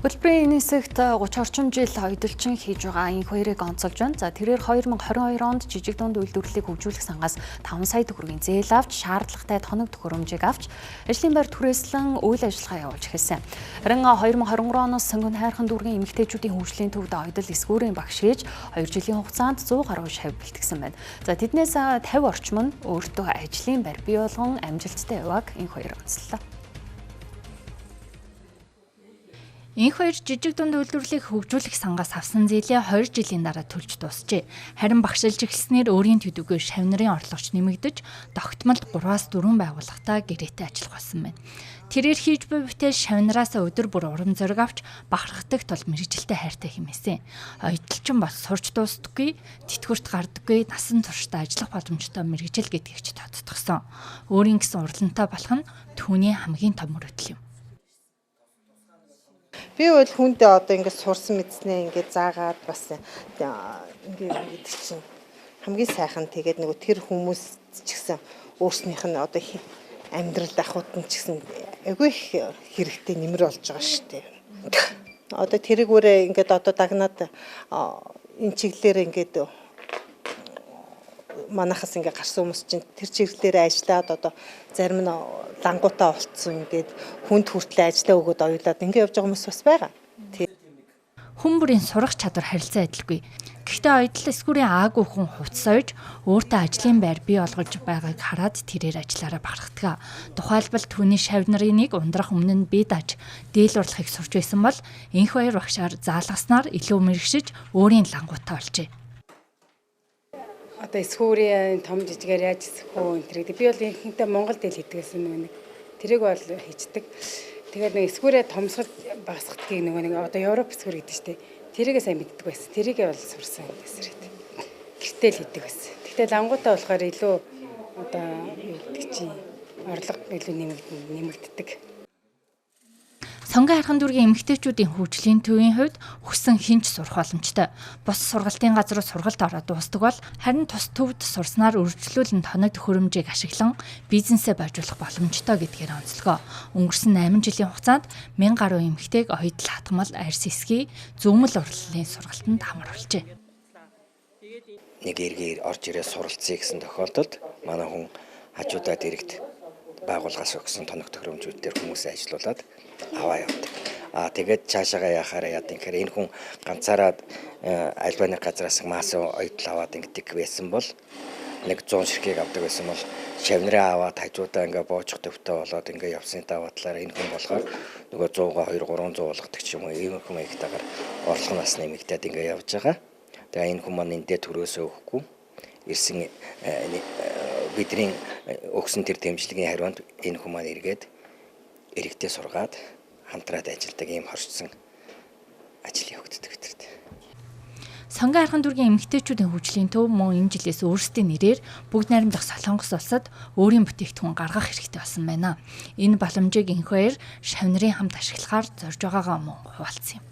Хөтөлбөрийн энэ хэсэгт 30 орчим жил ойдолчин хийж байгаа энэ хоёрыг онцолж байна. За тэрээр 2022 онд жижиг дунд үйлдвэрлэлийг хөгжүүлэх сангаас 5 сая төгрөгийн зээл авч шаардлагатай тоног төхөөрөмжийг авч ажлын байр түрээслэн үйл ажиллагаа явуулж эхэлсэн. Харин 2023 оноос сонгон хайрхан дүүргийн эмэгтэйчүүдийн хөгжлийн төвд ойдол эсгүүрийн багш хийж 2 жилийн хугацаанд 100 гаруй шавь бэлтгэсэн байна. За тэднээс 50 орчим нь өөртөө ажлын байр бий болгон амжилттай явааг энэ хоёр онцлоо. Энэ хоёр жижиг дунд үйлдвэрлэлийг хөгжүүлэх сангаас авсан зээлээ 2 жилийн дараа төлж дуусжээ. Харин багшилж эхэлснээр өөрийн төдийгүй шавь нарын орлогч нэмэгдэж, тогтмолд 3-4 байгууллагатай гэрээтэй ажиллах болсон байна. Тэрээр хийж буй бүтээл шавь нараас өдөр бүр урам зориг авч бахархдаг тул мэргэжилтэй хайртай хэмээсэн. Ойдолчин бас сурч дуустдаггүй, тэтгэврт гардаггүй, насан туршдаа ажиллах боломжтой мэргэжил гэдгийг тодтогсон. Өөрийн гэсэн уралдантай болох нь түүний хамгийн том мөрөдөл юм. Би бол хүндээ одоо ингээд сурсан мэдснээ ингээд заагаад бас ингээд чинь хамгийн сайхан тэгээд нөгөө тэр хүмүүс ч гэсэн өөрснийх нь одоо амьдрал ахуйд нь ч гэсэн агүй их хэрэгтэй нэмэр болж байгаа шүү дээ. Одоо тэрэгүүрээ ингээд одоо дагнаад энэ чиглэлээр ингээд манахаас ингээд гарсан хүмүүс чинь тэр чиглэлээр ажиллаад одоо зарим нь лангуудаа олцсон ингээд хүнд хүртлээ ажиллаа өгөөд оюулаад ингээд явж байгаа хүмүүс бас байгаа. Хүн бүрийн сурах чадвар харилцаа адилгүй. Гэхдээ ойдол эсгүүрийн аагүй хүн хувц сойж өөртөө ажлын байр бий олгож байгааг хараад тэрээр ажиллаараа бахархдаг. Тухайлбал түүний шавь нарын нэг ундрах өмнө нь бие дааж дээл урлахыг сурч байсан бол энх хоёр багшаар заалгаснаар илүү мэрэгшиж өөрийн лангуутаа олжээ. Одоо эсгүүрийн том жижигээр яаж эсэх вэ энэ би бол ихэнхдээ Монгол дээл хийдгээсэн нэг тэрийг бол хийждэг. Тэгээд нэг эсгүүрээ томсгол багасгахтгийг нэг одоо Европ эсгүүр гэдэг чинь тэрийгээ сайн мэддэг байсан. Тэрийгээ бол сурсан гэсэн хэрэг. Гэртэл хийдэг байсан. Гэхдээ лангуутаа болохоор илүү одоо юу гэдэг чинь орлого илүү нэмэгддэг. Сонгон хайрхан дүүргийн эмэгтэйчүүдийн хөгжлийн төвийн хувьд хүссэн хинч сурах боломжтой. Бос сургалтын газар сургалт ороод дуустдаг бол харин тус төвд сурснаар үргэлжлүүлэн тоног төхөөрөмжийг ашиглан бизнесээ байжуулах боломжтой гэдгээр онцлогоо. Өнгөрсөн 8 жилийн хугацаанд 1000 гаруй эмэгтэйг ойдол хатгамал арьс эсгий зүүмэл урлалын сургалтанд хамруулжээ. Нэг эргээр орж ирээ суралцъя гэсэн тохиолдолд манай хүн хажуудаад иргэд байгууллагаас өгсөн тоног төхөөрөмжүүдээр хүмүүсээ ажилуулад аваа явдаг. Тэгээд цаашаага яхаараа яад ингэхээр энэ хүн ганцаараа альбаны газраас маас ойдол аваад ингэдэг байсан бол нэг 100 ширхгийг авдаг байсан бол шавнараа аваад хажуудаа ингээ боожох төвтэй болоод ингээ явсны даваатлаар энэ хүн болохоор нөгөө 100-га 200-300 болгодог ч юм уу ийм хүн маягтайгаар орлого насны нэмэгдээд ингээ явж байгаа. Тэгээ энэ хүн маань эндээ төрөөсөө өгөхгүй ирсэн бидний өгсөн тэр дэмжлэгийн хариунд энэ хүн маань эргээд эрэгтэй сургаад хамтраад ажилладаг ийм хорчсон ажил явагддаг гэдэгт. Сонгон хайрхан дүүргийн эмэгтэйчүүдийн хөгжлийн төв мөн энэ жилээс өөрсдийн нэрээр бүгд найрамдах Солонгос улсад өөрийн бүтээгдэхүүн гаргах хэрэгтэй болсон байна. Энэ боломжийг энх хоёр шавь нарын хамт ашиглахаар зорж байгаагаа мөн хуваалцсан юм.